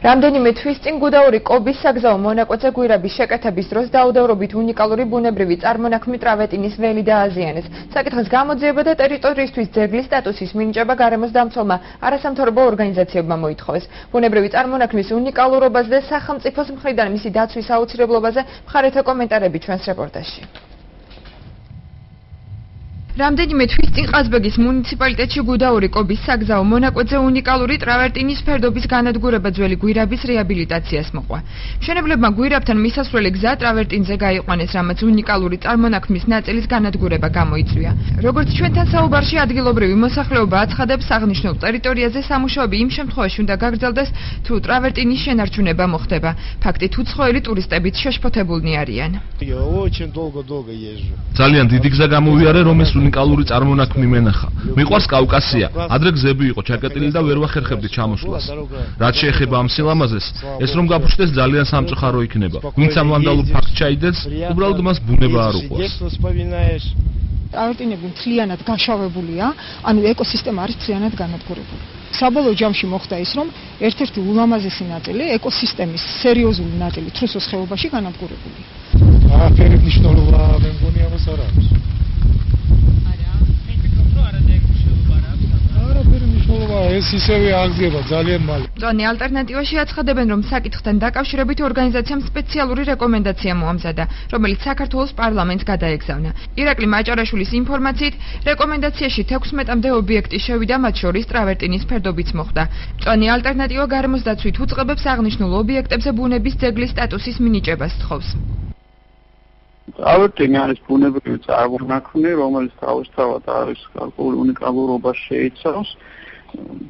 რამდენიმე თვის წინ გუდაური კობის საგზაო მონაკვეთზე გვირაბის შეკეთების დროს დაუდევრობით უნიკალური ბუნებრივი წარმონაქმნი ტრავეტინის ველი დააზიანეს. საკითხის გამოძიება და ტერიტორიისთვის ძეგლის სტატუსის მინიჭება გარემოს დამცველმა არასამთავრობო ორგანიზაციებმა მოითხოვეს. ბუნებრივი წარმონაქმნის უნიკალურობაზე და სახელმწიფოს მხრიდან მისი დაცვის აუცილებლობაზე მხარეთა კომენტარები ჩვენს რეპორტაჟში. რამდენიმე თვის წინ ყაზბეგის მუნიციპალიტეტში გუდაური კობის საგზაო მონაკვეთზე უნიკალური ტრავერტინის ფერდობის განადგურება ძველი გვირაბის რეაბილიტაციას მოყვა. მშენებლებმა გვირაბთან მისასვლელი გზა ტრავერტინზე გაიყვანეს, რამაც უნიკალური წარმონაქმნის ნაწილის განადგურება გამოიწვია. როგორც ჩვენთან საუბარში ადგილობრივი მოსახლეობა აცხადებს, აღნიშნულ ტერიტორიაზე სამუშაოები იმ შემთხვევაში უნდა გაგრძელდეს, თუ ტრავერტინის შენარჩუნება მოხდება. ფაქტით უცხოელი ტურისტებიც შეშფოთებულნი არიან. ძალიან დიდი გზა გამოვიარე, რომ ეს უნიკალური წარმონაქმნი მენახა. მიყვარს კავკასია. ადრე გზები იყო ჩაკეტილი და ვერ ვახერხებდი ჩამოსვლას. რაც შეეხება ამ სილამაზეს, ეს რომ გაფუჭდეს ძალიან სამწუხარო იქნება. ვინც ამ ვანდალურ ფაქტს ჩაიდებს, უბრალოდ მას ბუნება არ უყვარს. ტრავერტინები მთლიანად გაშავებულია, ანუ ეკოსისტემა არის მთლიანად განადგურებული. საბოლოო ჯამში მოხდა ის, რომ ერთ-ერთი ულამაზესი ნაწილი ეკოსისტემის სერიოზული ნაწილი თრუსოს ხეობაში განადგურებული. არაფერი მნიშვნელობა მე მგონი ამას არ აქვს. ეს ისევე აღდგება ძალიან მალე. მწვანე ალტერნატივაში აცხადებენ, რომ საკითხთან დაკავშირებით ორგანიზაციამ სპეციალური რეკომენდაცია მოამზადა, რომელიც საქართველოს პარლამენტს გადაეგზავნა. ირაკლი მაჭარაშვილის ინფორმაციით, რეკომენდაციაში 16-მდე ობიექტი შევიდა, მათ შორის ტრავერტინის ფერდობიც მოხდა. მწვანე ალტერნატივა გარემოს დაცვით უწყებებს აღნიშნულ ობიექტებზე ბუნების ძეგლის სტატუსის მინიჭებას სთხოვს. ტრავერტინი არის ბუნებრივი წარმონაქმნი, რომელიც თავისთავად არის გარკვეული უნიკალურობა შეიცავს.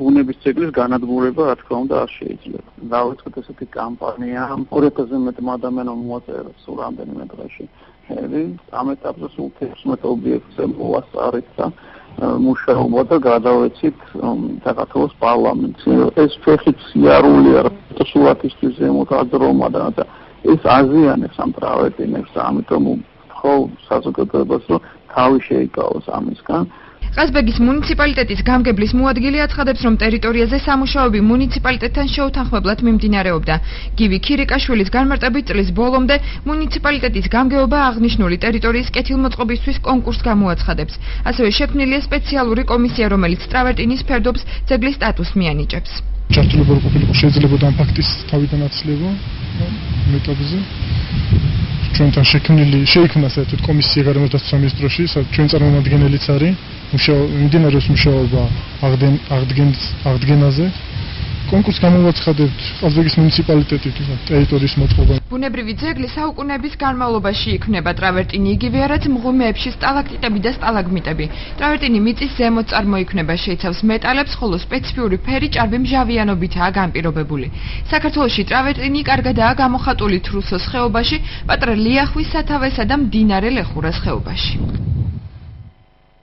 ბუნების ძეგლის განადგურება, რა თქმა უნდა, არ შეიძლება. დავიწყოთ ესეთი კამპანია, 2000-ზე მეტი ადამიანი მოაწერა სულ რამდენიმე დღეში. ამ ეტაპზე სულ 16 ობიექტზე მოვასწარით და მუშაობა და გადავეცით საქართველოს პარლამენტს. ეს ფეხით სიარულია, სურათისთვის ზემოთ აძრომა და ეს აზიანებს ამ ტრავერტინებს და ამიტომ ვთხოვ საზოგადოებას, რომ თავი შეიკავოს ამისგან. ყაზბეგის მუნიციპალიტეტის გამგებლის მოადგილე აცხადებს, რომ ტერიტორიაზე სამუშაოები მუნიციპალიტეტთან შეუთანხმებლად მიმდინარეობდა. გივი ქირიკაშვილის განმარტებით წლის ბოლომდე მუნიციპალიტეტის გამგეობა აღნიშნული ტერიტორიის კეთილმოწყობისთვის კონკურსს გამოაცხადებს. ასევე შექმნილია სპეციალური კომისია, რომელიც ტრავერტინის ფერდობს ძეგლის სტატუსს მიანიჭებს. ჩართულობა რო ყოფილიყო შეიძლებოდა ამ ფაქტის თავიდან აცლება მეტაბზე. ჩვენთან შეიქმნა საერთოდ კომისია გარემოს დაცვის სამინისტროში, ჩვენ წარმომადგენელიც არის. მიმდინარეობს მუშაობა აღდგენაზე. კონკურსს გამოვაცხადებთ ყაზბეგის მუნიციპალიტეტით ტერიტორიის მოწყობა. ბუნებრივი ძეგლი საუკუნეების განმავლობაში იქმნება. ტრავერტინი იგივე რაც მღვიმეებში სტალაქტიტები და სტალაგმიტები. ტრავერტინი მიწის ზემოთ წარმოიქმნება, შეიცავს მეტალებს, ხოლო სპეციფიური ფერი ჭარბი მჟავიანობითაა განპირობებული. საქართველოში ტრავერტინი კარგადაა გამოხატული თრუსოს ხეობაში, პატრა ლიახვის სათავესა და მდინარე ლეხურას ხეობაში.